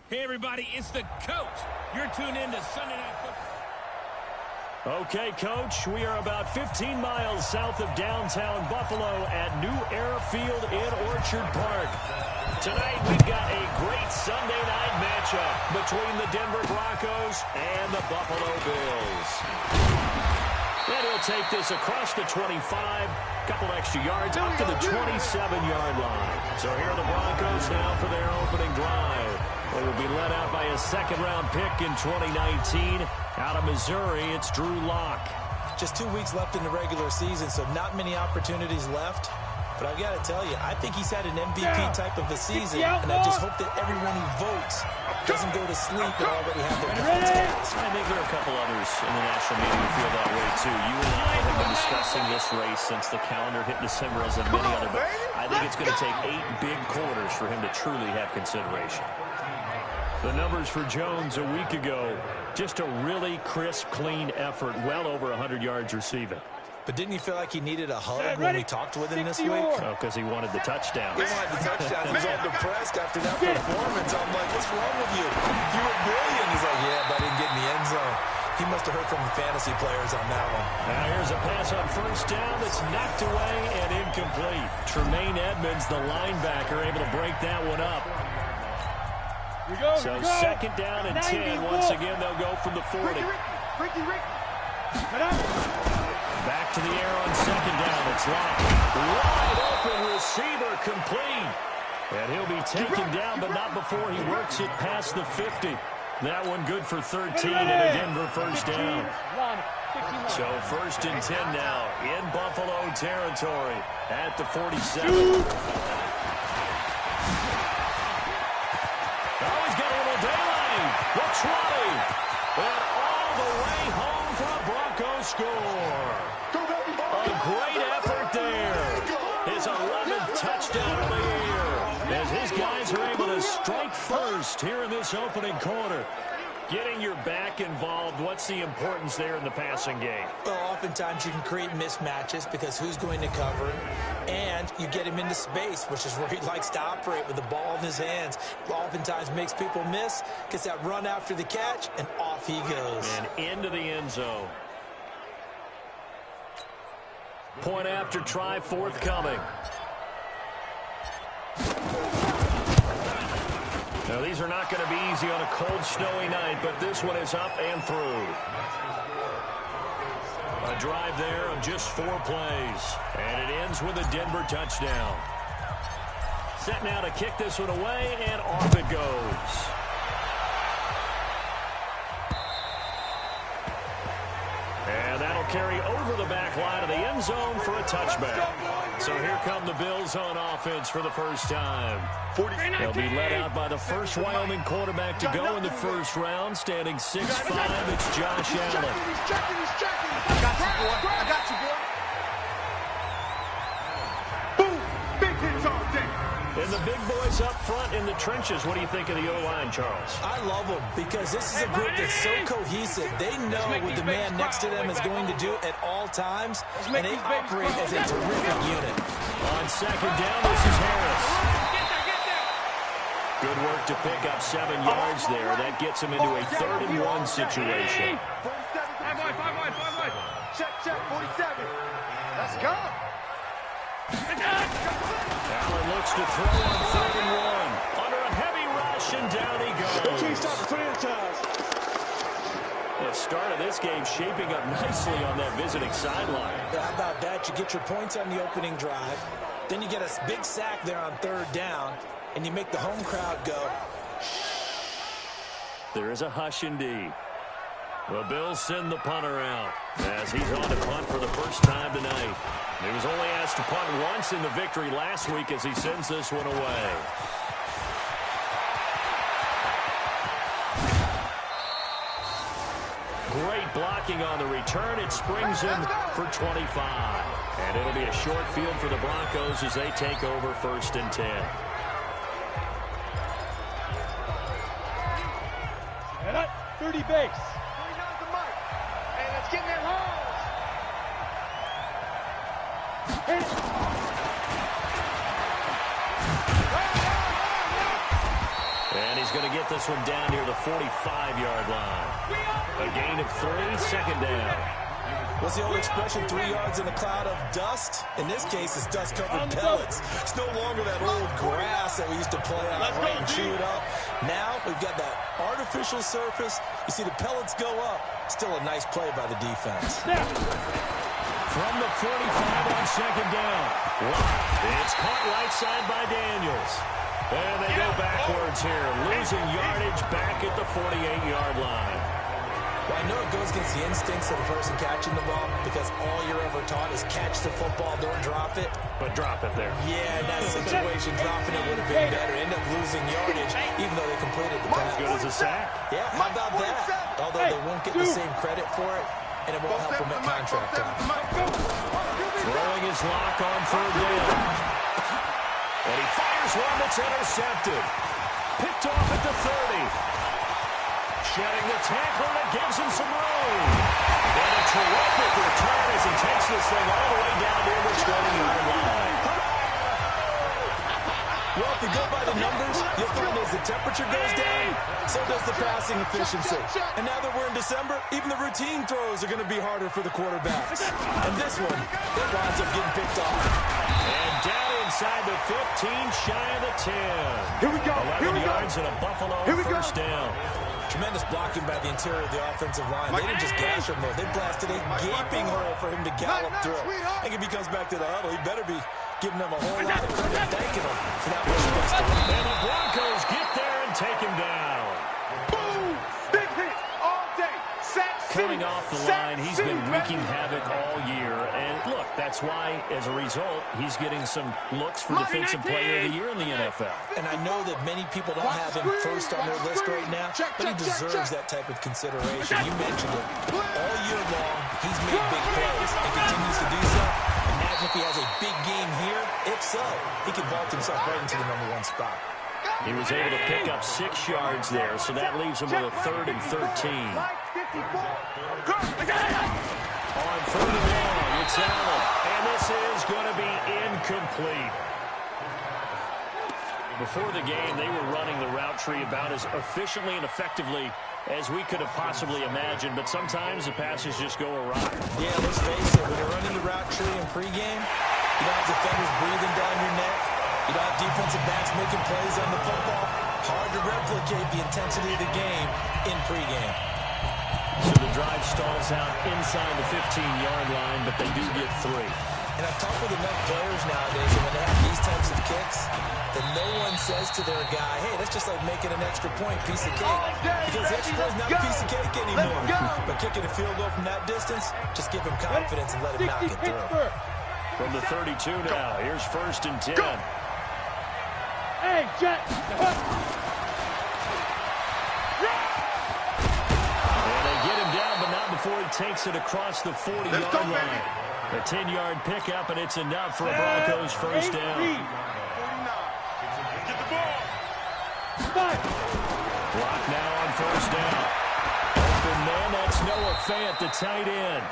Hey, everybody, it's the coach. You're tuned in to Sunday Night Football. Okay, Coach, we are about 15 miles south of downtown Buffalo at New Era Field in Orchard Park. Tonight, we've got a great Sunday night matchup between the Denver Broncos and the Buffalo Bills. And he'll take this across the 25, couple extra yards up to the 27-yard line. So here are the Broncos now for their opening drive. They will be led out by a second-round pick in 2019. Out of Missouri, it's Drew Lock. Just 2 weeks left in the regular season, so not many opportunities left. But I've got to tell you, I think he's had an MVP type of a season, and I just hope that everyone who votes doesn't go to sleep and already have their cards cast. I think there are a couple others in the national media who feel that way, too. You and I have been discussing this race since the calendar hit December, as in many other, but I think it's going to take 8 big quarters for him to truly have consideration. The numbers for Jones a week ago, just a really crisp, clean effort, well over 100 yards receiving. But didn't you feel like he needed a hug when we talked with him this week? Oh, because he wanted the touchdown. He wanted the touchdown. He was all depressed after that performance. I'm like, what's wrong with you? You were brilliant. He's like, yeah, but I didn't get in the end zone. He must have heard from the fantasy players on that one. Now here's a pass on first down that's knocked away and incomplete. Tremaine Edmonds, the linebacker, able to break that one up. So second down and 10. Once again, they'll go from the 40. Back to the air on second down. It's Lock. Wide open receiver complete. And he'll be taken down, but not before he works it past the 50. That one good for 13 and a Denver first down. So first and 10 now in Buffalo territory at the 47. Oh, he's got a little daylight. The 20. And all the way home for a Broncos score. A great effort there. His 11th touchdown of the year. As his guys are able to strike first here in this opening quarter. Getting your back involved, what's the importance there in the passing game? Well, oftentimes you can create mismatches because who's going to cover him, and you get him into space, which is where he likes to operate with the ball in his hands. Oftentimes makes people miss, gets that run after the catch, and off he goes. And into the end zone. Point after try forthcoming. Now, these are not going to be easy on a cold, snowy night, but this one is up and through. A drive there of just 4 plays, and it ends with a Denver touchdown. Set now to kick this one away, and off it goes. And that'll carry over the back line of the end zone for a touchback. So here come the Bills on offense for the first time. They'll be led out by the first Wyoming quarterback to go in the first round, standing 6'5". It's Josh Allen. He's checking. I got you, boy. I got you, boy. Boom. Big hits all day. And the big boys up front in the trenches. What do you think of the O-line, Charles? I love them because this is a group that's so cohesive. They know what the man next to them is going to do at all times, and they operate as a terrific unit. On second down, this is Harris. Good work to pick up 7 yards there. That gets him into a 3rd-and-1 situation. 5-1. Check, 47. Let's go. Allen looks to throw on 3rd and 1. Under a heavy rush, and down he goes. The start of this game shaping up nicely on that visiting sideline. How about that? You get your points on the opening drive. Then you get a big sack there on 3rd down, and you make the home crowd go. There is a hush indeed. The Bills send the punter out as he's on to punt for the first time tonight. He was only asked to punt once in the victory last week as he sends this one away. Great blocking on the return. It springs him for 25. And it'll be a short field for the Broncos as they take over 1st and 10. And up, 30 base. Hey, let's get in that hole. And he's going to get this one down near the 45-yard line. A gain of 3, second down. What's the old expression, 3 yards in a cloud of dust? In this case, it's dust-covered pellets. It's no longer that old grass that we used to play on right and chew it up. Now we've got that artificial surface. You see the pellets go up. Still a nice play by the defense. From the 45 on second down. It's caught right side by Daniels. And they go backwards here, losing yardage back at the 48-yard line. Well, I know it goes against the instincts of the person catching the ball because all you're ever taught is catch the football, don't drop it. But drop it there. Yeah, in that situation, dropping it would have been better. End up losing yardage, even though they completed the pass. As good as a sack. Yeah, how about that? Although they won't get the same credit for it, and it won't help them at contract time. Throwing his lock on third down. And he fires one that's intercepted. Picked off at the 30. Shedding the tackle that gives him some room. And a terrific return as he takes this thing all the way down near the 20-yard line. Well, if you go by the numbers, you'll find as the temperature goes down, so does the passing efficiency. And now that we're in December, even the routine throws are going to be harder for the quarterbacks. And this one, it winds up getting picked off. And down inside the 15, shy of the 10. Here we go. 11 yards and a Buffalo first down. Tremendous blocking by the interior of the offensive line. They didn't just gash him there. They blasted a gaping hole for him to gallop through. I think if he comes back to the huddle, he better be giving them a whole lot of credit, thanking them for that much space to run. And the Broncos get there and take him down. Boom! Big hit all day. Sack City. Coming off the line, he's been wreaking havoc all year. And look, that's why, as a result, he's getting some looks for Defensive Player of the Year in the NFL. And I know that many people don't have him first on their list right now, but he deserves that type of consideration. You mentioned it. All year long, he's made big plays and continues to do so. Imagine if he has a big game here. If so, he could vault himself right into the #1 spot. He was able to pick up 6 yards there, so that leaves him with a 3rd and 13. On 3rd and long, it's Allen, and this is going to be incomplete. Before the game, they were running the route tree about as efficiently and effectively as we could have possibly imagined, but sometimes the passes just go awry. Yeah, let's face it, when you're running the route tree in pregame, you don't have defenders breathing down your neck. You don't have defensive backs making plays on the football. Hard to replicate the intensity of the game in pregame. So the drive stalls out inside the 15-yard line, but they do get 3. And I've talked with enough players nowadays, and when they have these types of kicks, that no one says to their guy, hey, that's just like making an extra point, piece of cake. Because the extra point is not a piece of cake anymore. But kicking a field goal from that distance, just give him confidence and let him knock it through. From the 32 now, here's 1st and 10. Hey, Jet! And they get him down, but not before he takes it across the 40-yard line. A 10-yard pickup, and it's enough for a Broncos first down. Get the ball. Block now on first down. Open man, that's Noah Fant, the tight end.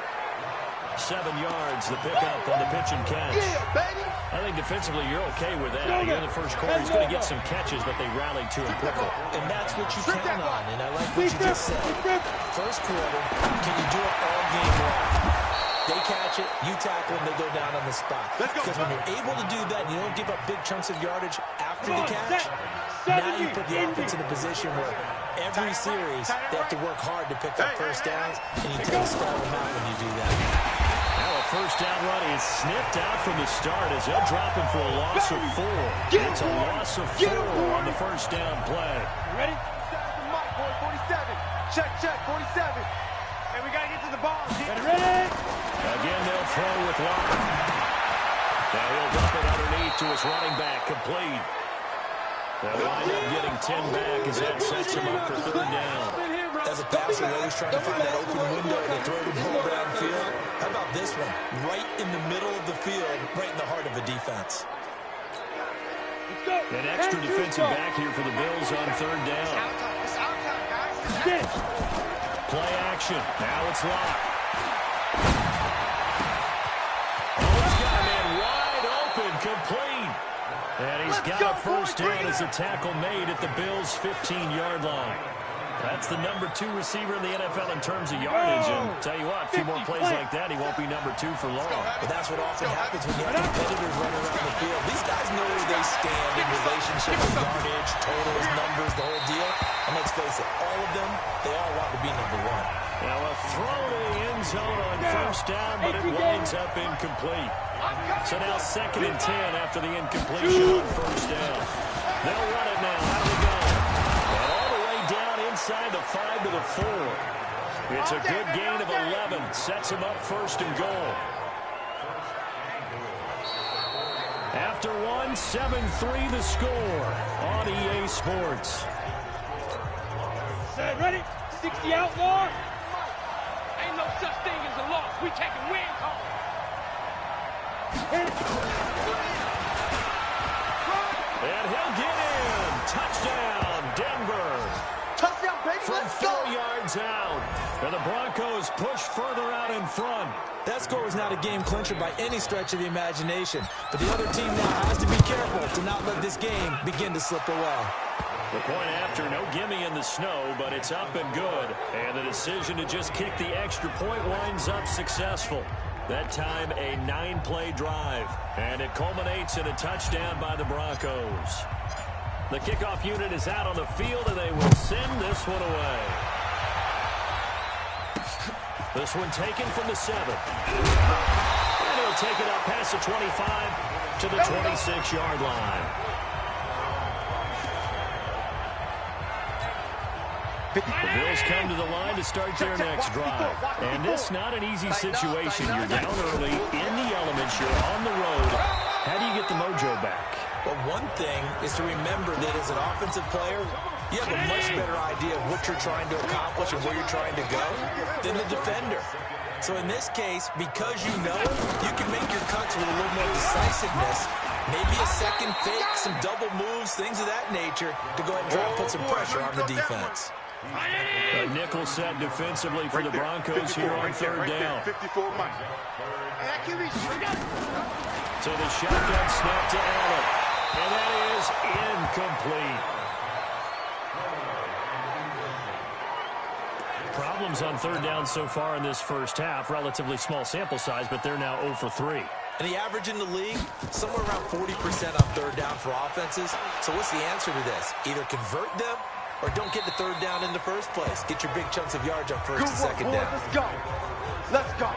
7 yards, the pickup on the pitch and catch. Yeah, baby. I think defensively you're okay with that. Here in the first quarter, he's going to get some catches, but they rallied to him quickly. And that's what you count on, and I like what you just said. First quarter, can you do it all game long? They catch it, you tackle them, they go down on the spot. Because when you're able to do that, you don't give up big chunks of yardage after the catch, now you put the offense in a position where every series they have to work hard to pick up first downs, and you tend to stall them out when you do that. Now a first down run is sniffed out from the start as they'll drop him for a loss of 4. It's a loss of 4 on the first down play. Ready? 47. Check, 47. And we got to get to the ball. Ready? Again, they'll throw with Walker. Now he'll drop it underneath to his running back, complete. They'll wind up getting 10 back as that sets him up for 3rd down. As a passer, they're always trying to find that open window to throw the ball downfield. How about this one? Right in the middle of the field, right in the heart of the defense. An extra defensive back here for the Bills on 3rd down. Play action. Now it's locked. Oh, he's got a man wide open, complete. And he's got a first down as a tackle made at the Bills' 15-yard line. That's the number 2 receiver in the NFL in terms of yardage. And tell you what, a few more plays like that, he won't be number 2 for long. But that's what often happens when you have competitors running around the field. These guys know where they stand in relationship with yardage, totals, numbers, the whole deal. And let's face it, all of them, they all want to be number 1. Now a throw to the end zone on first down, but it winds up incomplete. So now 2nd and 10 after the incompletion on first down. They'll run it now. How do we go? And all the way down inside the 5 to the 4. It's a good gain of 11. Sets them up 1st and goal. After 1, 7-3 the score on EA Sports. Set, ready? 60 outlaw. Ain't no such thing as a loss. We taking wins home. And he'll get in. Touchdown, Denver. Touchdown, baby. From Let's 4 go. yards out. And the Broncos push further out in front. That score was not a game clincher by any stretch of the imagination. But the other team now has to be careful to not let this game begin to slip away. The point after, no gimme in the snow, but it's up and good. And the decision to just kick the extra point winds up successful. That time, a 9-play drive. And it culminates in a touchdown by the Broncos. The kickoff unit is out on the field, and they will send this one away. This one taken from the 7. And he'll take it up past the 25 to the 26-yard line. The Bills come to the line to start their next drive. And this not an easy situation. You're down early, in the elements, you're on the road. How do you get the mojo back? Well, one thing is to remember that as an offensive player, you have a much better idea of what you're trying to accomplish and where you're trying to go than the defender. So in this case, because you know it, you can make your cuts with a little more decisiveness. Maybe a second fake, some double moves, things of that nature to go ahead and try and put some pressure on the defense. A nickel set defensively for the Broncos here on 3rd down. 54 months. So the shotgun snap to Allen. And that is incomplete. Problems on 3rd down so far in this first half. Relatively small sample size, but they're now 0 for 3. And the average in the league, somewhere around 40% on 3rd down for offenses. So what's the answer to this? Either convert them or don't get to 3rd down in the first place. Get your big chunks of yards on 1st and 2nd down. Let's go. Let's go.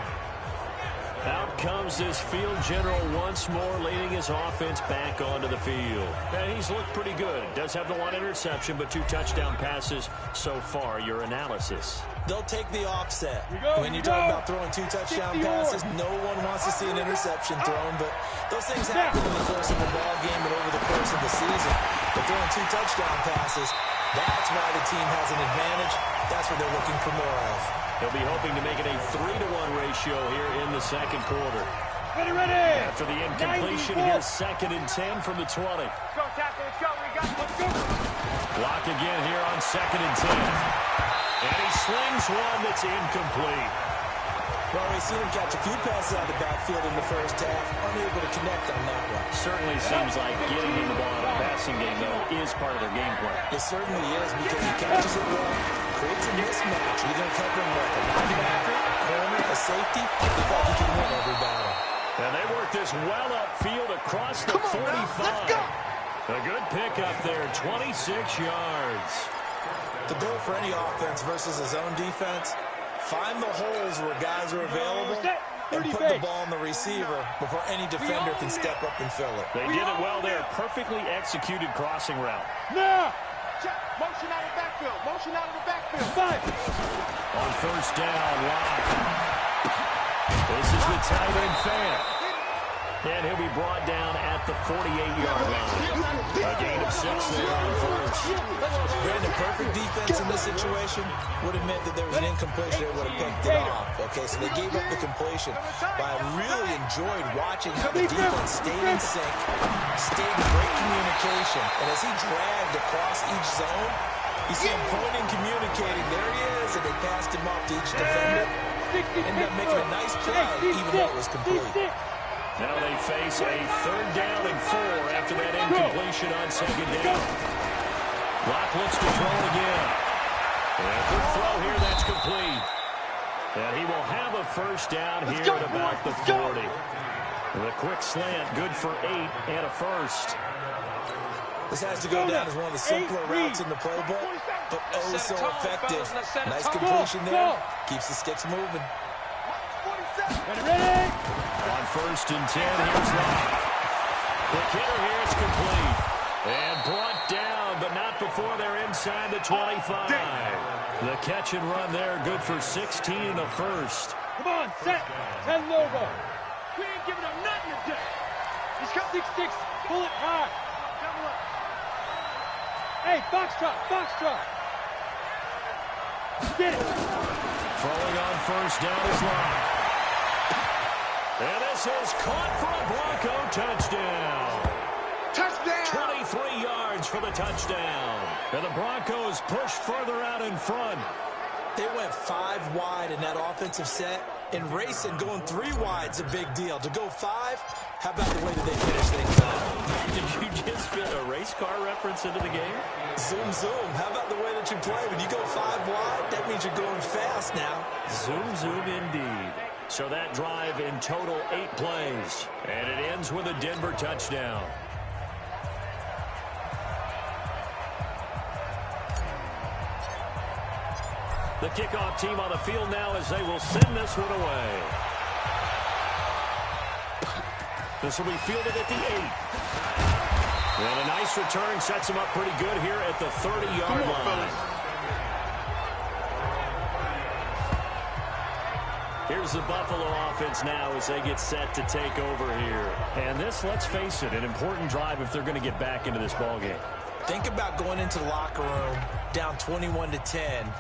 Out comes this field general once more, leading his offense back onto the field. And he's looked pretty good. Does have the 1 interception, but 2 touchdown passes so far. Your analysis? They'll take the offset. When you talk about throwing 2 touchdown passes, no one wants to see an interception thrown, but those things happen in the course of a ball game and over the course of the season. But throwing 2 touchdown passes, that's why the team has an advantage. That's what they're looking for more of. He'll be hoping to make it a 3-to-1 ratio here in the 2nd quarter. Ready, ready. After the incompletion, here's 2nd and 10 from the 20. Go, tackle. Let's go. Let's go. Block again here on 2nd and 10. And he slings one that's incomplete. Well, we've seen him catch a few passes out of the backfield in the first half. Unable to connect on that one. Certainly seems like getting him the ball in a passing game, though, is part of their game plan. It certainly is because he catches it well, creates a mismatch, either covering like a linebacker, a corner, a safety. They thought he can win every battle. And they work this well upfield across the 45. Let's go. A good pickup there, 26 yards. The goal for any offense versus a zone defense, find the holes where guys are available and put the ball on the receiver before any defender can step up and fill it. They did it well there. Perfectly executed crossing route. Now. Check. Motion out of the backfield. Motion out of the backfield. 5. On first down, Locke. This is the tight end fan. And he'll be brought down at the 48-yard line. A gain of 6 there on first. Brandon, perfect defense in this situation would have meant that there was an incompletion that would have picked it off. Okay, so they gave up the completion. But I really enjoyed watching how the defense stayed in sync, stayed in great communication. And as he dragged across each zone, you see him pointing, communicating. There he is, and they passed him off to each defender. Ended up making a nice play, even though it was complete. Now they face a 3rd down and 4 after that incompletion on 2nd down. Locke looks to throw it again. And good throw here, that's complete. And he will have a 1st down here at about the 40. The quick slant, good for 8 and a 1st. This has to go down as one of the simpler routes in the playbook, but oh so effective. Nice completion there. Keeps the sticks moving. Ready? On 1st and 10, here's Locke. The kicker here is complete. And brought down, but not before they're inside the 25. The catch and run there, good for 16 and a 1st. Come on, set. 10 logo. We ain't giving him nothing today. He's got 6-6. Pull it hard. Hey, box drop. Get it. Throwing on 1st down is Locke. And this is caught for a Bronco touchdown. Touchdown! 23 yards for the touchdown. And the Broncos push further out in front. They went 5 wide in that offensive set. In racing, going 3 wide's a big deal. To go 5, how about the way that they finish things off? Did you just fit a race car reference into the game? Zoom, zoom. How about the way that you play? When you go 5 wide, that means you're going fast now. Zoom, zoom indeed. So that drive in total 8 plays. And it ends with a Denver touchdown. The kickoff team on the field now as they will send this one away. This will be fielded at the 8. And a nice return sets him up pretty good here at the 30-yard line. Here's the Buffalo offense now as they get set to take over here. And this, let's face it, an important drive if they're going to get back into this ballgame. Think about going into the locker room down 21-10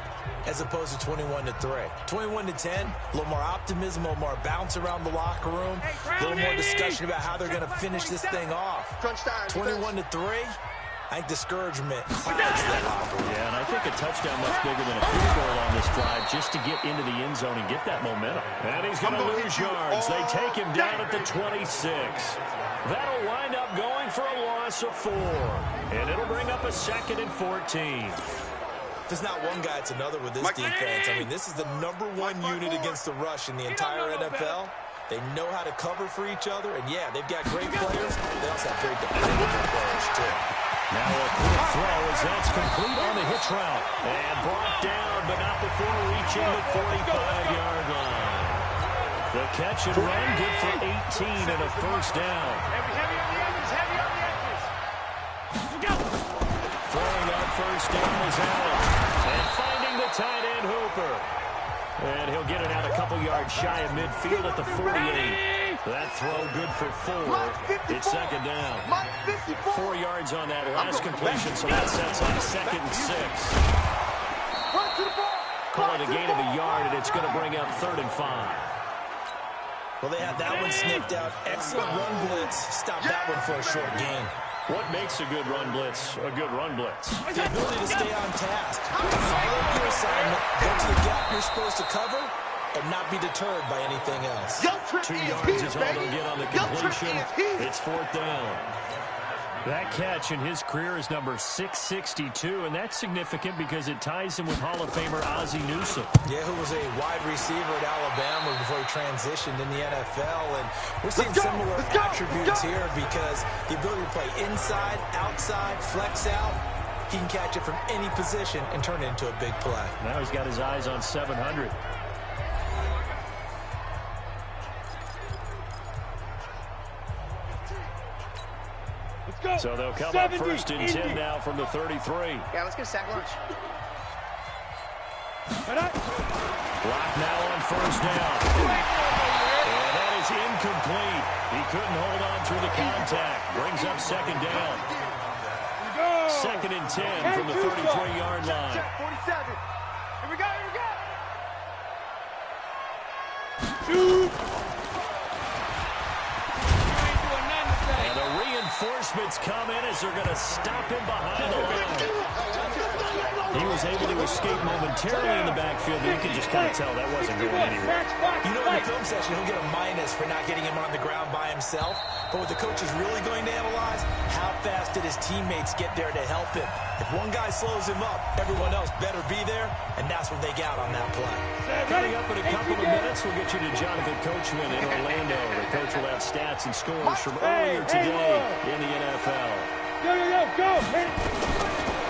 as opposed to 21-3. 21-10, a little more optimism, a little more bounce around the locker room, a little more discussion about how they're going to finish this thing off. 21-3, I think discouragement clouds that locker room. Yeah, and I think a touchdown much bigger than a field goal on this drive just to get into the end zone and get that momentum. And he's going to lose yards. They take him down at the 26. That'll wind up going for a loss of 4. And it'll bring up a 2nd and 14. If it's not one guy, it's another with this defense. I mean, this is the #1 unit against the rush in the entire NFL. They know how to cover for each other. And, yeah, they've got great players. They also have very dependable players, too. Now a quick throw as that's complete on the hitch route. And brought down, but not before reaching the 45-yard line. The catch and run, good for 18 and a 1st down. Heavy on the edges. Throwing on 1st down is Allen. And finding the tight end Hooper. And he'll get it out a couple yards shy of midfield at the 48. That throw good for 4. It's 2nd down. 4 yards on that last completion, so that sets up 2nd and 6. Call it a gain of a yard, and it's going to bring up 3rd and 5. Well, they had that one sniffed out. Excellent run blitz. Stop that one for a short gain. What makes a good run blitz a good run blitz? The ability to stay on task. Follow your assignment, go to the gap you're supposed to cover, and not be deterred by anything else. 2 yards is all they'll get on the completion. It's 4th down. That catch in his career is number 662, and that's significant because it ties him with Hall of Famer Ozzie Newsome. Yeah, who was a wide receiver at Alabama before he transitioned in the NFL. And we're seeing similar attributes here because the ability to play inside, outside, flex out, he can catch it from any position and turn it into a big play. Now he's got his eyes on 700. So they'll come up 1st and 10 now from the 33. Yeah, let's get a sack lunch. Block now on 1st down. And that is incomplete. He couldn't hold on through the contact. Brings up 2nd down. 2nd and 10 from the 33-yard line. 47. Here we go. And the reinforcements come in as they're going to stop him behind the line. He was able to escape momentarily in the backfield, but you can just kind of tell that wasn't going anywhere. You know, in the film session, he'll get a minus for not getting him on the ground by himself. But what the coach is really going to analyze, how fast did his teammates get there to help him? If one guy slows him up, everyone else better be there, and that's what they got on that play. Coming up in a couple of minutes, we'll get you to Jonathan Coachman in Orlando. The coach will have stats and scores from earlier today in the NFL. Go!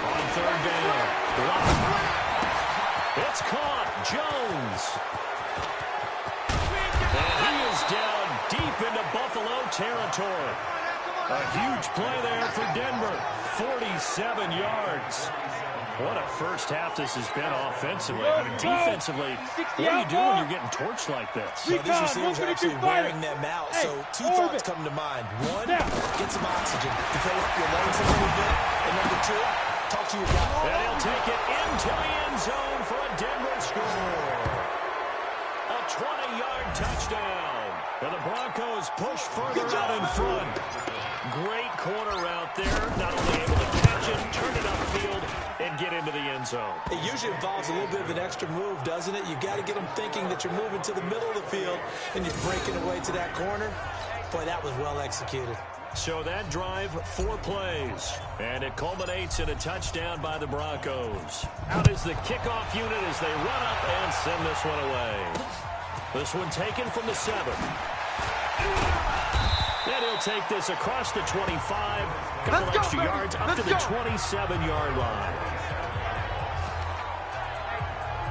On third down, it's caught. Jones. And he is down deep into Buffalo territory. A huge play there for Denver. 47 yards. What a first half this has been offensively. I mean, defensively, what do you do when you're getting torched like this? So these receivers are actually wearing them out. So two thoughts come to mind. One, get some oxygen to fill up your legs a little bit. And number two, talk to your guy. And he'll take it into the end zone for a Denver score. A 20-yard touchdown. And the Broncos push further out in front. Great corner route there. Not only able to catch it, turn it upfield, and get into the end zone. It usually involves a little bit of an extra move, doesn't it? You've got to get them thinking that you're moving to the middle of the field and you're breaking away to that corner. Boy, that was well executed. So that drive, 4 plays, and it culminates in a touchdown by the Broncos. Out is the kickoff unit as they run up and send this one away. This one taken from the 7. And he'll take this across the 25, couple extra yards up to the 27-yard line.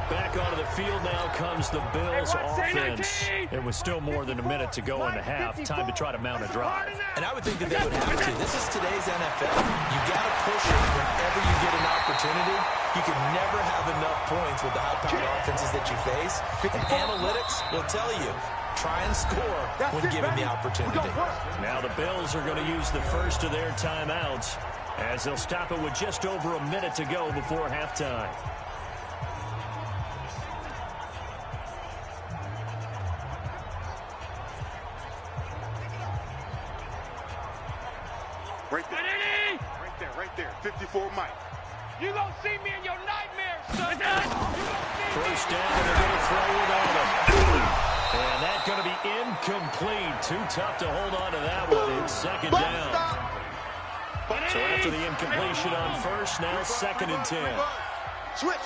Back onto the field now comes the Bills offense. It was still more than a minute to go in the half. Time to try to mount a drive. And I would think that they would have to. This is today's NFL. You got to push it whenever you get an opportunity. You can never have enough points with the high-powered offenses that you face. And analytics will tell you, try and score when given the opportunity. Now the Bills are going to use the first of their timeouts as they'll stop it with just over a minute to go before halftime. Right there. 54 Mike. You gonna see me in your nightmares, son. First down, and they're going to throw without him. And that's going to be incomplete. Too tough to hold on to that one. It's second down. So after the incompletion on first, now 2nd and 10. Switch.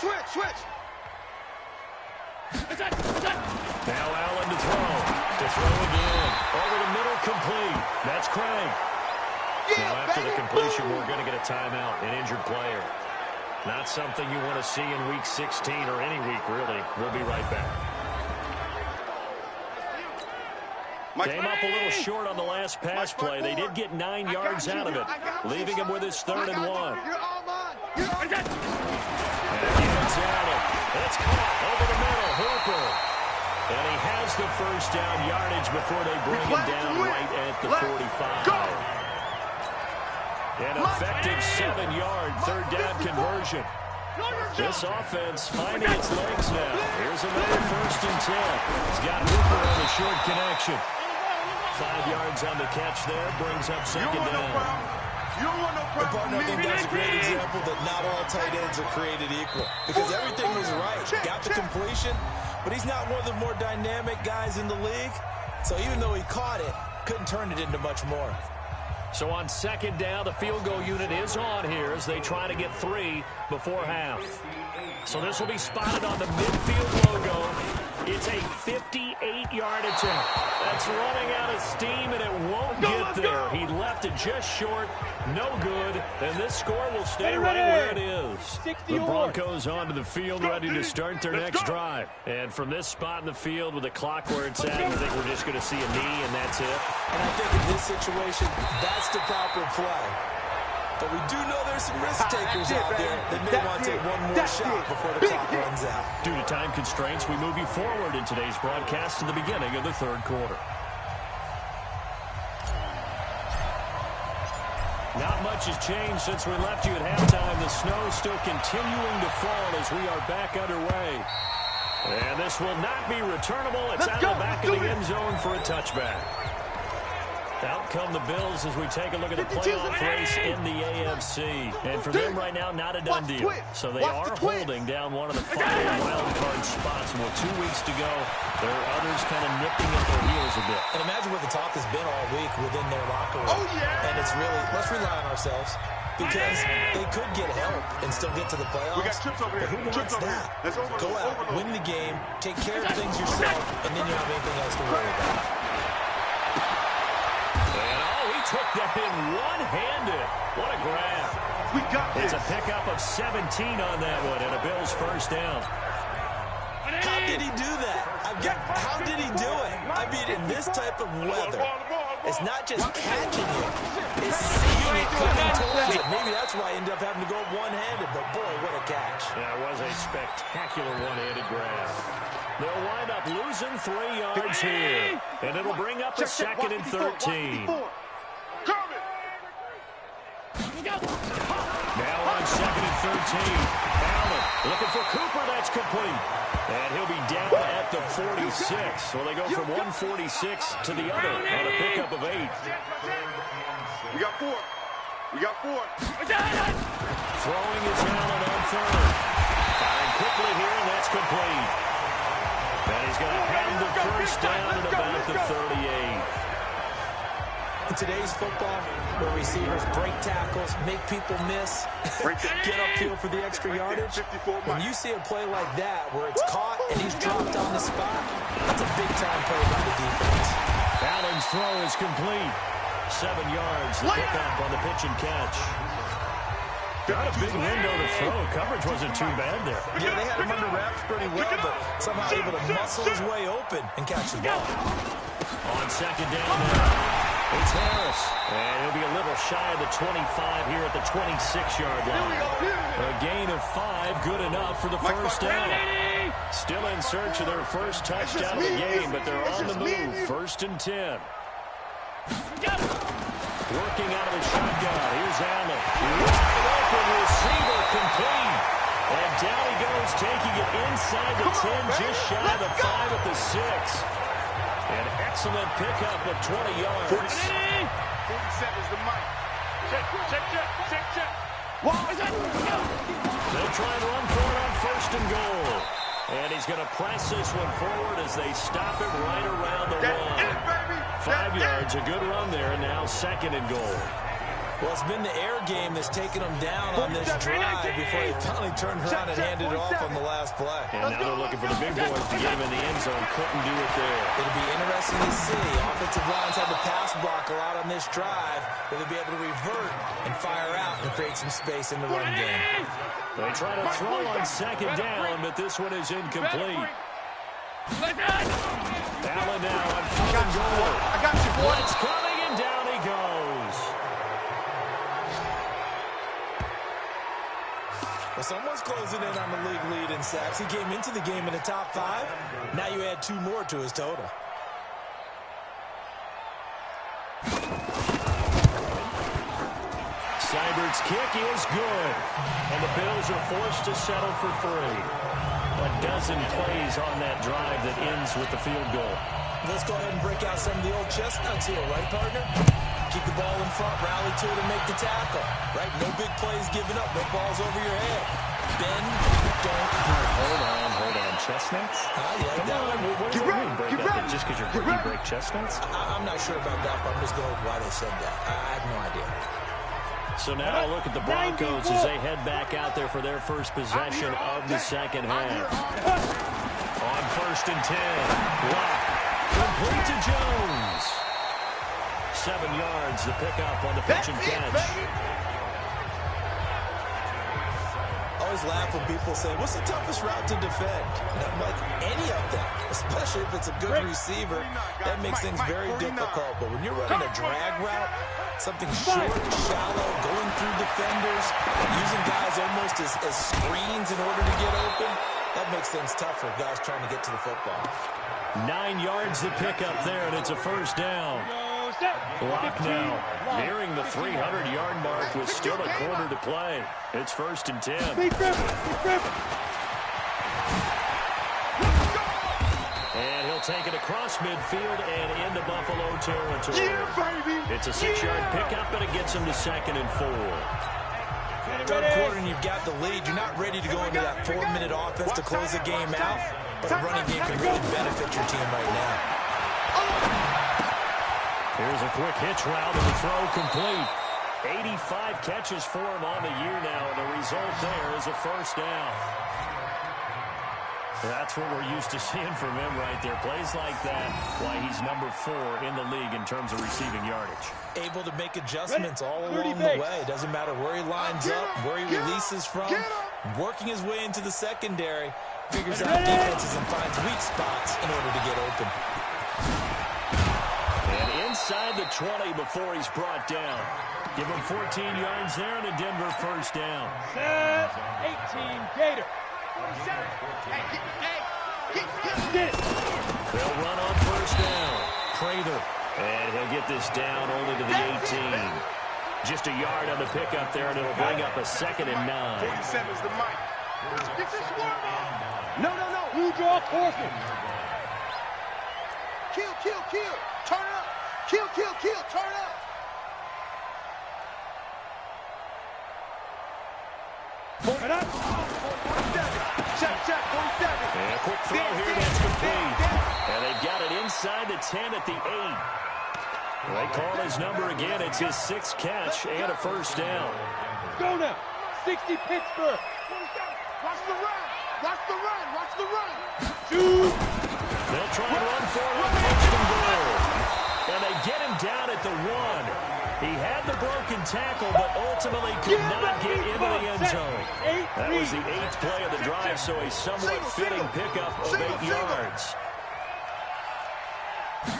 Now Allen to throw. To throw again. Over the middle, complete. That's Craig. Now after the completion, we're going to get a timeout, an injured player. Not something you want to see in Week 16 or any week, really. We'll be right back. Came up a little short on the last pass play. They did get 9 yards out of it, leaving him with his 3rd and 1. And it's Allen. It's caught over the middle. Hooper. And he has the first down yardage before they bring him down right at the 45. An effective 7-yard 3rd down conversion. This offense finding its legs now. Here's another 1st and 10. He's got Hooper on the short connection. 5 yards on the catch there. Brings up 2nd down. I think that's a great example that not all tight ends are created equal. Because everything was right. Got the completion, but he's not one of the more dynamic guys in the league. So even though he caught it, couldn't turn it into much more. So on 2nd down, the field goal unit is on here as they try to get 3 before half. So this will be spotted on the midfield logo. It's a 58-yard attempt. That's running out of steam, and it won't get there. He left it just short. No good. And this score will stay right where it is. The Broncos onto the field ready to start their next drive. And from this spot in the field with the clock where it's at, I think we're just going to see a knee, and that's it. And I think in this situation, that's the proper play. But we do know there's some risk takers out there that may want to take one more shot before the clock runs out. Due to time constraints, we move you forward in today's broadcast to the beginning of the 3rd quarter. Not much has changed since we left you at halftime. The snow still continuing to fall as we are back underway. And this will not be returnable. It's out of the back of the end zone for a touchback. Out come the Bills as we take a look at the playoff race in the AFC. And for them right now, not a done deal. So they are holding down one of the final wild card spots. With 2 weeks to go, there are others kind of nipping at their heels a bit. And imagine what the talk has been all week within their locker room. And it's really, let's rely on ourselves. Because they could get help and still get to the playoffs. But who wants that? Go out, win the game, take care of things yourself, and then you don't have anything else to worry about. Took that in one-handed. What a grab. We got it's this. A pickup of 17 on that one, and a Bills first down. How did he do that? How did he do it? I mean, in this type of weather, it's not just catching it, it's seeing it coming towards it. Maybe that's why he ended up having to go one-handed, but boy, what a catch. Yeah, it was a spectacular one-handed grab. They'll wind up losing 3 yards here, and it'll bring up a second and 13. Now on second and 13. Allen looking for Cooper. That's complete. And he'll be down at the 46. Well, they go from 146 to the other on a pickup of 8. We got 4. Throwing is Allen on third. Firing quickly here, and that's complete. And he's going to have the first down at about the 38. In today's football, where receivers break tackles, make people miss, get upfield for the extra yardage, when you see a play like that where it's caught and he's dropped on the spot, that's a big-time play by the defense. Allen's throw is complete. 7 yards, the pickup on the pitch and catch. Got a big window to throw. Coverage wasn't too bad there. Yeah, they had him under wraps pretty well, but somehow able to muscle his way open and catch the ball. On second down now. It's Harris, and he'll be a little shy of the 25 here at the 26-yard line. A gain of 5, good enough for the first down. Still in search of their first touchdown of the game, but they're on the move. First and 10. Working out of the shotgun. Here's Allen. Wide open receiver complete. And down he goes, taking it inside the 10, just shy of the 5 at the 6. An excellent pickup of 20 yards. 40 seconds to Mike. Check. They'll try and run for it on first and goal. And he's going to press this one forward as they stop it right around the 1. 5 yards, a good run there, and now second and goal. Well, it's been the air game that's taken them down on this drive before they finally turned around and handed it off on the last play. And now they're looking for the big boys to get him in the end zone. Couldn't do it there. It'll be interesting to see. Offensive lines had to pass block a lot on this drive. Will they be able to revert and fire out and create some space in the run game? They try to throw on second down, but this one is incomplete. Allen now on third and goal. I got you, boy. It's coming, and down he goes. Well, someone's closing in on the league lead in sacks. He came into the game in the top 5. Now you add 2 more to his total. Seibert's kick is good. And the Bills are forced to settle for 3. A dozen plays on that drive that ends with the field goal. Let's go ahead and break out some of the old chestnuts here, right, partner? Keep the ball in front, rally to it, and make the tackle. Right? No big plays given up, no balls over your head. Bend, don't break. Hold on. Chestnuts? You like that one? What does that mean, break that? Just because you break chestnuts? I'm not sure about that, but I'm just going with why they said that. I have no idea. So now look at the Broncos as they head back out there for their first possession of the second half. On first and 10. Lock. Complete to Jones. 7 yards, the pickup on the pitch and catch. I always laugh when people say, what's the toughest route to defend? And I'm like, any of them, especially if it's a good receiver. That makes things very difficult. But when you're running a drag route, something short, shallow, going through defenders, using guys almost as screens in order to get open, that makes things tough for guys trying to get to the football. 9 yards the pickup there, and it's a first down. Lock now, nearing the 300-yard mark with still a quarter to play. It's first and 10. And he'll They'll take it across midfield and into Buffalo territory. Yeah, baby. It's a 6-yard pickup, and it gets them to 2nd and 4. Third quarter and you've got the lead. You're not ready to go into that 4-minute offense to close the game out, but a running game can really benefit your team right now. Here's a quick hitch route and the throw complete. 85 catches for him on the year now, and the result there is a first down. That's what we're used to seeing from him right there. Plays like that, why he's number 4 in the league in terms of receiving yardage. Able to make adjustments all along the way. Doesn't matter where he lines up, where he releases from. Working his way into the secondary. Figures out defenses and finds weak spots in order to get open. And inside the 20 before he's brought down. Give him 14 yards there and a Denver first down. Set 18 Gator. They'll run on first down. Prather. And he'll get this down only to the 18. Just a yard on the pickup there, and it'll bring up a 2nd and 9. 47's the mic. No. Blue draw Horford. Kill. Turn up. Kill. Turn up. Hold up. Check. 47. And a quick throw here, that's complete. And they've got it inside the 10 at the 8. They call his number again. It's his 6th catch and a first down. Go now. 60 Pittsburgh. Watch the run. Shoot. They'll try and run for it on first and goal. And they get him down at the 1. He had the broken tackle, but ultimately could not get into the end zone. That was the 8th play of the drive, so a somewhat fitting pickup of 8 yards.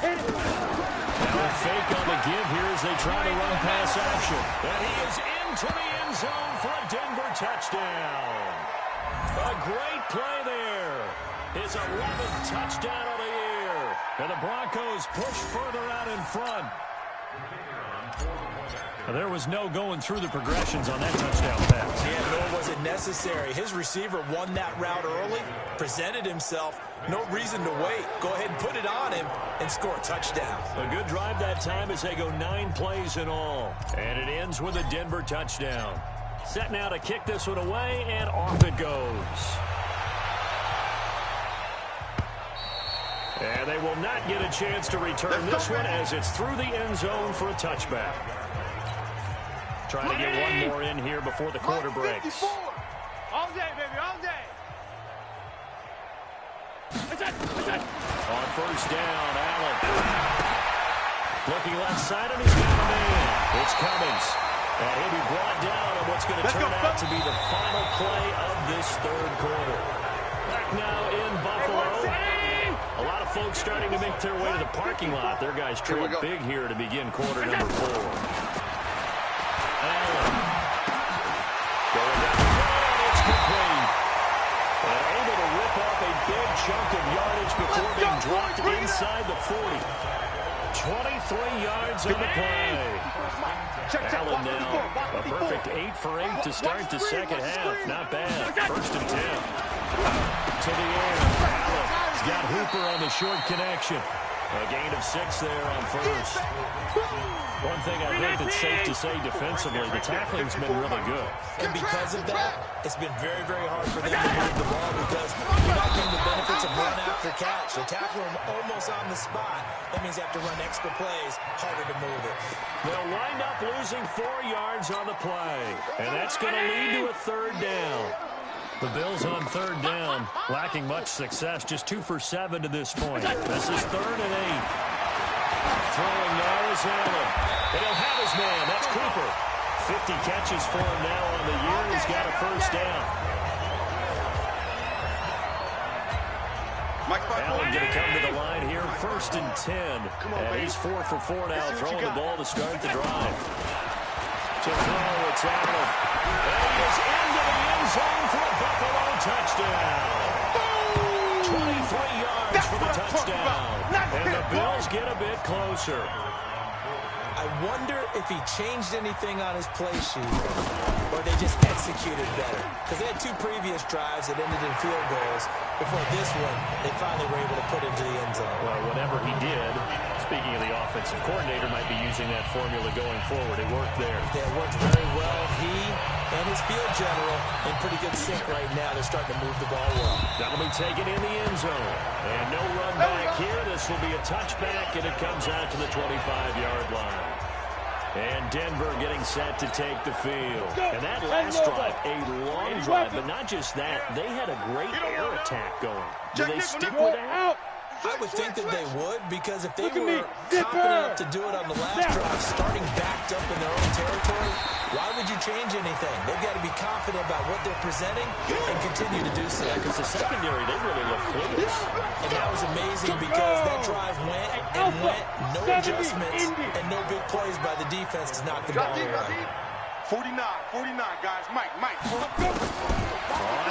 Now a fake on the give here as they try to run pass action. And he is into the end zone for a Denver touchdown. A great play there. His 11th touchdown of the year. And the Broncos push further out in front. There was no going through the progressions on that touchdown pass. Yeah, nor was it necessary. His receiver won that route early, presented himself. No reason to wait. Go ahead and put it on him and score a touchdown. A good drive that time as they go 9 plays in all. And it ends with a Denver touchdown. Set now to kick this one away, and off it goes. And they will not get a chance to return this one as it's through the end zone for a touchback. Trying to get one more in here before the quarter breaks. All day, baby, all day. On first down, Allen. Looking left side, and he's got a man. It's Cummings. And he'll be brought down on what's going to turn out to be the final play of this 3rd quarter. Back now in Buffalo. A lot of folks starting to make their way to the parking lot. Their guys trail big here to begin quarter number 4. Allen. Going down the middle, and it's complete. And able to rip off a big chunk of yardage before being dropped inside the 40. 23 yards on the play. Allen now, a perfect 8 for 8 to start the second half. Not bad. 1st and 10. To the air. Allen's got Hooper on the short connection. A gain of 6 there on first. One thing I think that's safe to say defensively, the tackling's been really good. And because of that, it's been very, very hard for them to move the ball because you're not getting the benefits of run after catch. They tackle them almost on the spot. That means they have to run extra plays, harder to move it. They'll wind up losing 4 yards on the play. And that's going to lead to a 3rd down. The Bills on 3rd down, lacking much success, just 2 for 7 to this point. This is 3rd and 8. Throwing now is Allen. And he'll have his man. That's Cooper. 50 catches for him now on the year. He's got a first down. Allen going to come to the line here. 1st and 10. And he's 4 for 4 now, throwing the ball to start the drive. To throw, it's Allen. And he is into the end zone for a Buffalo touchdown. 23 yards for the touchdown. And the Bills get a bit closer. I wonder if he changed anything on his play sheet or they just executed better. Because they had 2 previous drives that ended in field goals. Before this one, they finally were able to put into the end zone. Well, whatever he did, speaking of the offensive coordinator, might be using that formula going forward. It worked there. Yeah, it worked very well. He and his field general in pretty good sync right now. They're starting to move the ball well. That'll be taken in the end zone. And no run back here. This will be a touchback, and it comes out to the 25-yard line. And Denver getting set to take the field. And that last drive, a long drive, but not just that. They had a great air attack going. Do they stick with that? I would think that they would, because if they were confident enough to do it on the last drive, starting backed up in their own territory, why would you change anything? They've got to be confident about what they're presenting and continue to do so. Yeah, because the secondary, they really look close. And that was amazing because that drive went and went, no adjustments, and no big plays by the defense to knock the ball away. 49, guys. Mike. On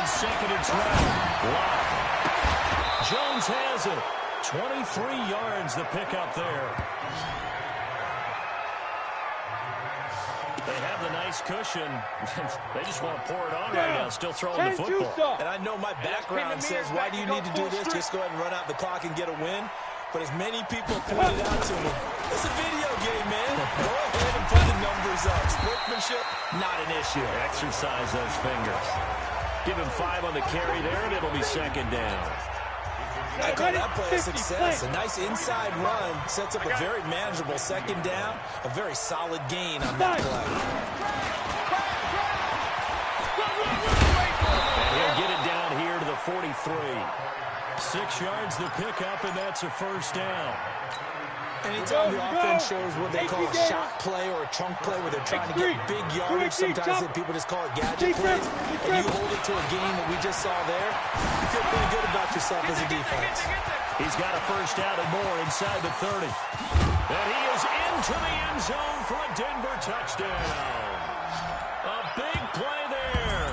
second and 12. Lock. Jones has it. 23 yards the pickup there. They have the nice cushion. They just want to pour it on right now, still throwing the football. And I know my background says, why do you need to do this? Just go ahead and run out the clock and get a win. But as many people pointed out to me, it's a video game, man. Go ahead and put the numbers up. Sportsmanship, not an issue. Exercise those fingers. Give him 5 on the carry there, and it'll be second down. I call that play a success. A nice inside run sets up a very manageable second down. A very solid gain on that play. And he'll get it down here to the 43. 6 yards the pickup, and that's a first down. Anytime the offense shows what they call a shot play or a chunk play where they're trying to get big yardage, sometimes people just call it gadget plays, and you hold it to a gain that we just saw there, you feel pretty good about yourself as a defense. He's got a first down and more inside the 30. And he is into the end zone for a Denver touchdown. A big play there.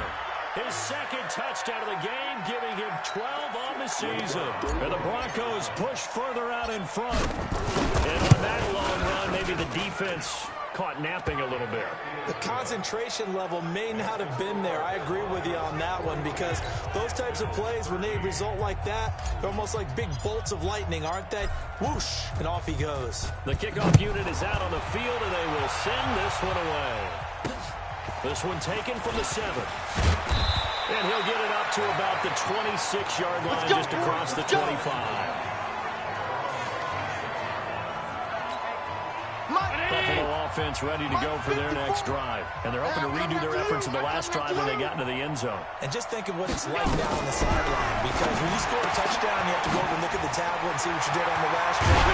His second touchdown of the game, giving him 12 on the season. And the Broncos push further out in front. And on that long run, maybe the defense caught napping a little bit. The concentration level may not have been there. I agree with you on that one, because those types of plays, when they result like that, they're almost like big bolts of lightning, aren't they? Whoosh, and off he goes. The kickoff unit is out on the field, and they will send this one away. This one taken from the 7. And he'll get it up to about the 26-yard line, just across the 25. Buffalo offense ready to go for their next drive. And they're hoping to redo their efforts in the last drive when they got into the end zone. And just think of what it's like now on the sideline, because when you score a touchdown, you have to go over and look at the tablet and see what you did on the last drive.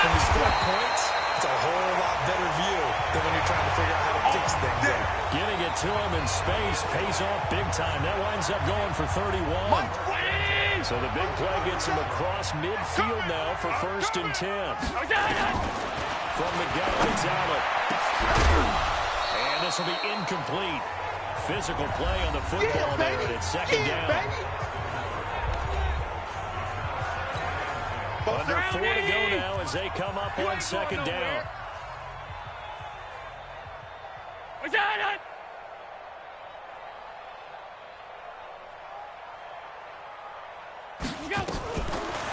When you score points, it's a whole lot better view than when you're trying to figure out how to fix things. Getting it to him in space pays off big time. That winds up going for 31. So the big play gets him across midfield now for 1st and 10. From the gun, it's Allen. And this will be incomplete. Physical play on the football there, and it's second down. Under 4 to go now as they come up on second down.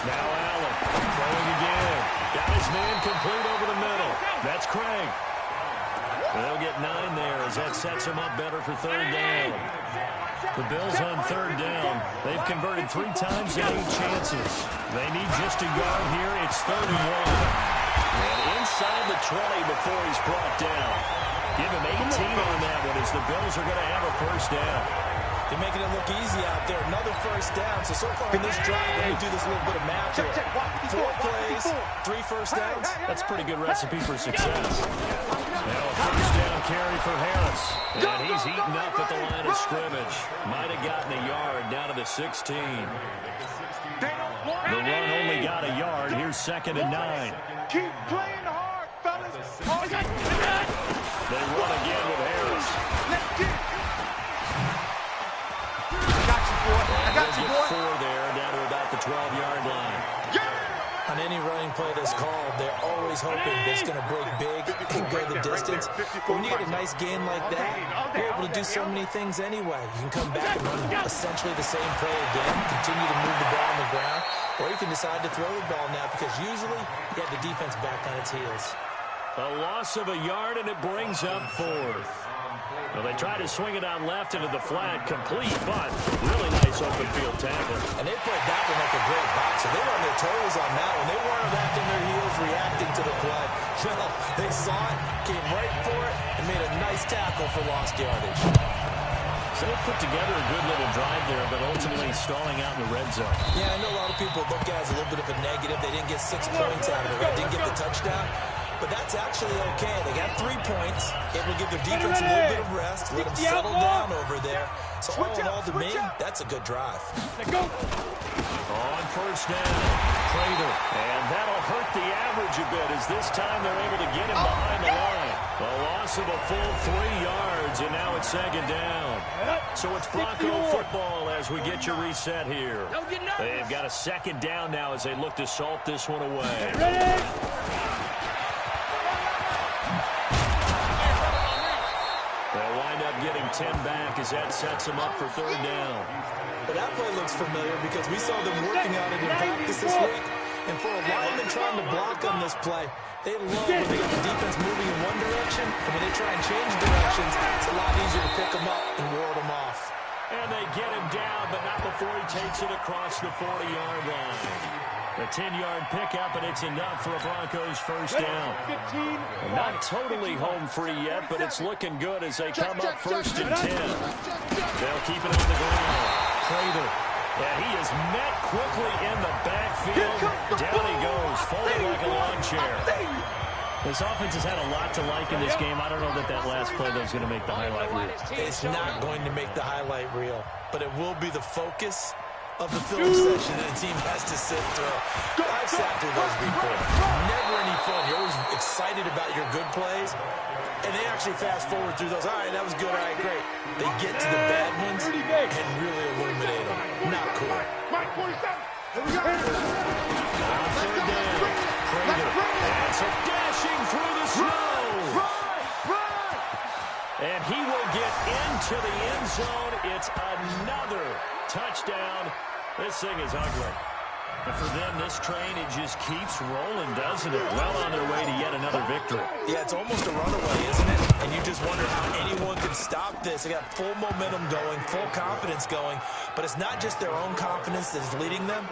Now Allen throwing again. Got his man complete over the middle. That's Craig. They'll get 9 there as that sets them up better for 3rd down. The Bills on 3rd down. They've converted 3 times in 8 chances. They need just a yard here. It's 3rd and 1. And inside the 20 before he's brought down. Give him 18 on that one as the Bills are going to have a first down. They're making it look easy out there. Another first down. So far in this drive, let me do this little bit of math here. 4 plays, 3 first downs. That's a pretty good recipe for success. Now a first down carry for Harris. And he's eaten up at the line of scrimmage. Might have gotten a yard down to the 16. The run only got a yard. Here's 2nd and 9. Keep playing hard, fellas. They run again with Harris. Let's get it. I got you, boy. He'll get 4 there, down to about the 12-yard line. On any running play that's called, they're always hoping that it's going to break big, can go the distance. But when you get a nice game like that, you're able to do so many things anyway. You can come back and run essentially the same play again, continue to move the ball on the ground, or you can decide to throw the ball now because usually you have the defense back on its heels. A loss of a yard, and it brings up fourth. Well, they try to swing it out left into the flat, complete, but really nice open field tackle. And they played that one like a great boxer. They were on their toes on that one. They weren't back in their heels reacting to the play. No, they saw it, came right for it, and made a nice tackle for lost yardage. So they put together a good little drive there, but ultimately stalling out in the red zone. Yeah, I know a lot of people look at it as a little bit of a negative. They didn't get 6 points out of it, right? Didn't get the touchdown. But that's actually okay. They got 3 points. It will give their defense a little bit of rest, let them settle down over there. So all in all, to me, that's a good drive. On first down, Prater. And that'll hurt the average a bit as this time they're able to get him behind the line. A loss of a full 3 yards, and now it's second down. So it's Bronco football as we get you reset here. They've got a second down now as they look to salt this one away. Ready? They'll wind up getting 10 back as that sets them up for third down. But that play looks familiar because we saw them working on it in practice this week. And for a lineman trying to block on this play, they love when they get the defense moving in one direction, and when they try and change directions, it's a lot easier to pick them up and ward them off. And they get him down, but not before he takes it across the 40-yard line. A 10-yard pickup, and it's enough for a Broncos first down. Not totally home free yet, but it's looking good as they come up first and 10. They'll keep it on the ground. Prater. And he is met quickly in the backfield. Down he goes, folded like a lawn chair. This offense has had a lot to like in this game. I don't know that last play though is going to make the highlight reel. It's not going to make the highlight reel, but it will be the focus of the film session that the team has to sit through. I've sat through those before. Never any fun. You're always excited about your good plays, and they actually fast forward through those. All right, that was good. All right, great. They get to the bad ones and really illuminate them. Not cool. Third down. Prater. And so dashing through the snow. And he will get into the end zone. It's another touchdown. This thing is ugly. And for them, this train, it just keeps rolling, doesn't it? Well on their way to yet another victory. Yeah, it's almost a runaway, isn't it? And you just wonder how anyone can stop this. They got full momentum going, full confidence going. But it's not just their own confidence that's leading them.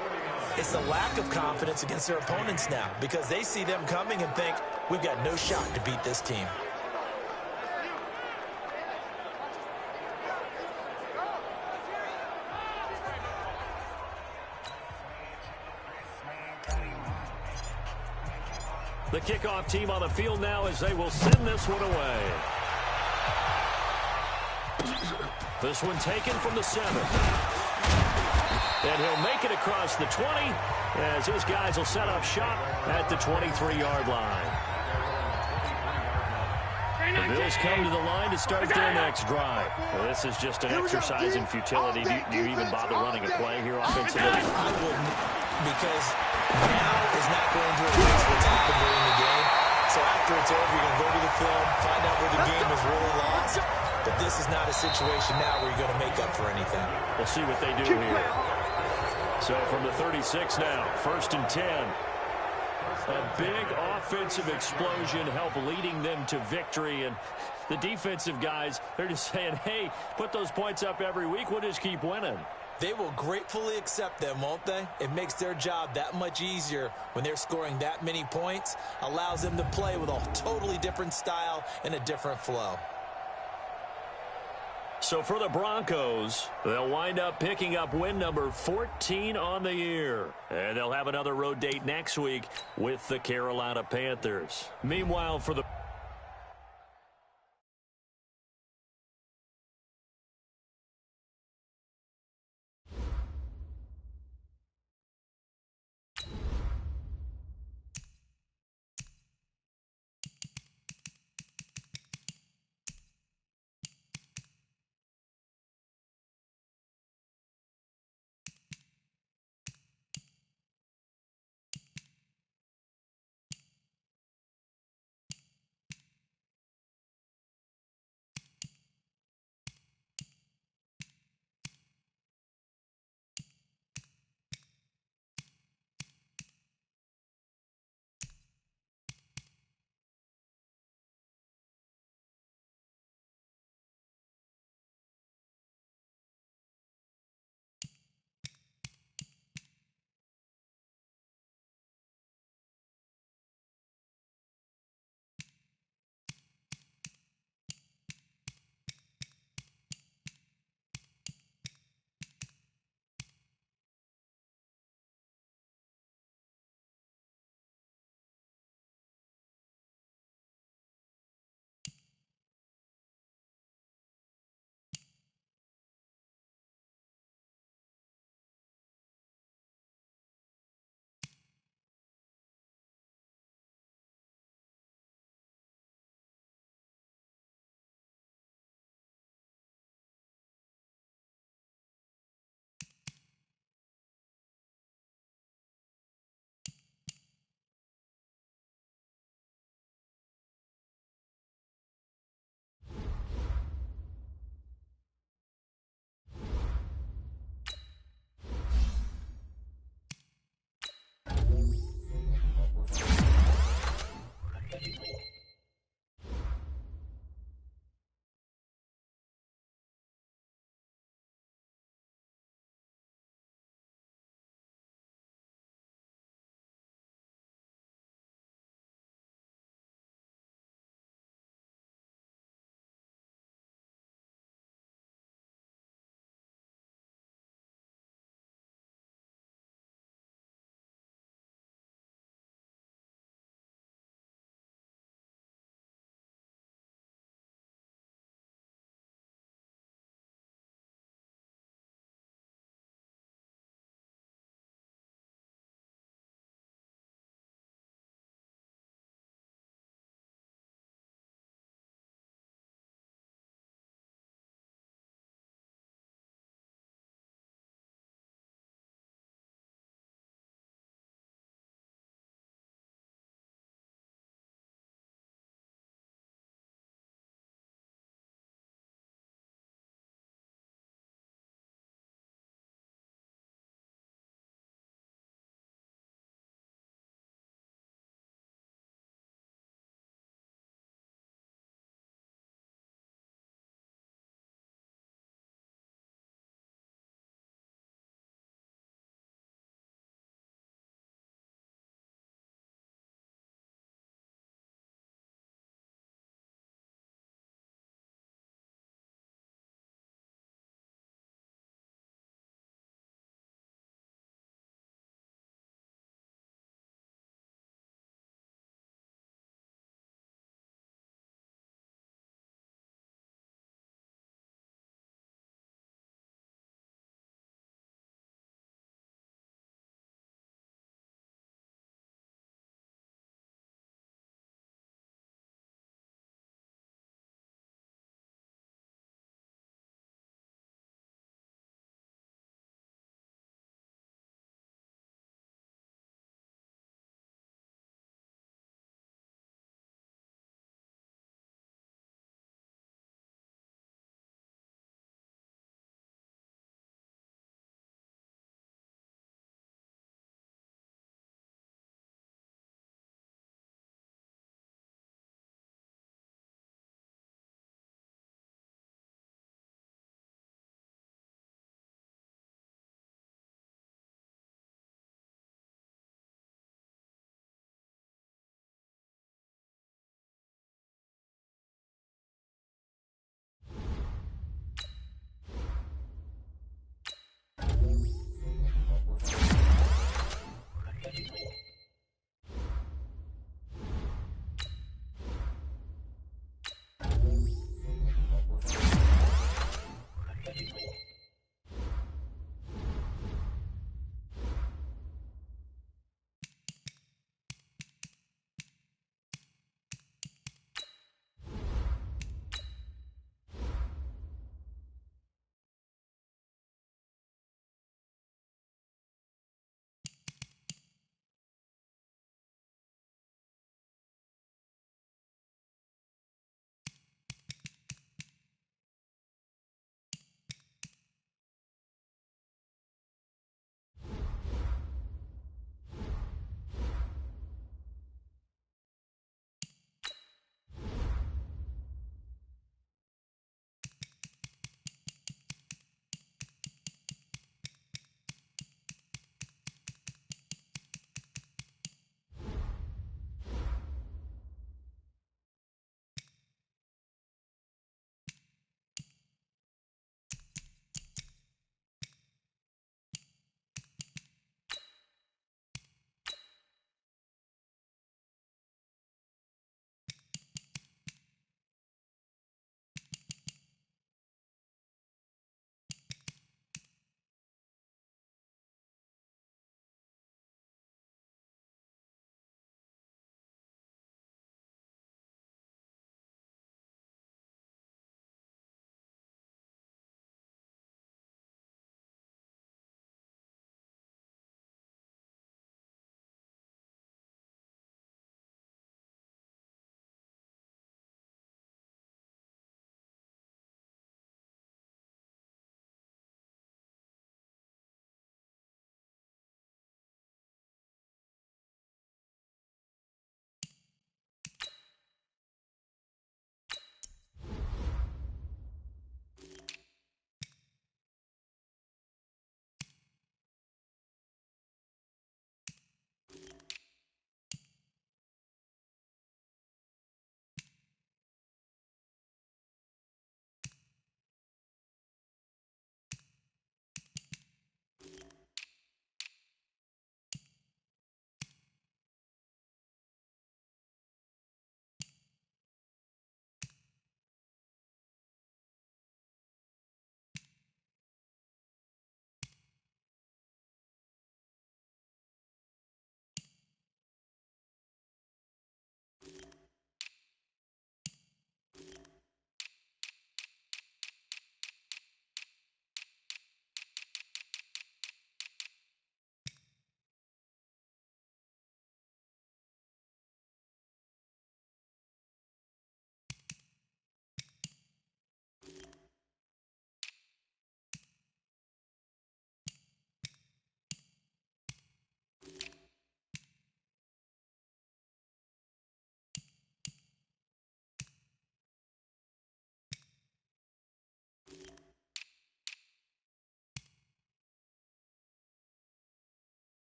It's the lack of confidence against their opponents now because they see them coming and think, we've got no shot to beat this team. The kickoff team on the field now as they will send this one away. This one taken from the 7. And he'll make it across the 20 as his guys will set up shop at the 23-yard line. The Bills come to the line to start their next drive. Well, this is just an exercise in futility. Do you even bother running a play here offensively? I wouldn't, because now is not going to erase what's happened during the game. So after it's over, you're going to go to the film, find out where the game is really lost. But this is not a situation now where you're going to make up for anything. We'll see what they do here. So from the 36 now, first and 10. A big offensive explosion help leading them to victory. And the defensive guys, they're just saying, hey, put those points up every week. We'll just keep winning. They will gratefully accept them, won't they? It makes their job that much easier when they're scoring that many points. Allows them to play with a totally different style and a different flow. So for the Broncos, they'll wind up picking up win number 14 on the year. And they'll have another road date next week with the Carolina Panthers. Meanwhile, for the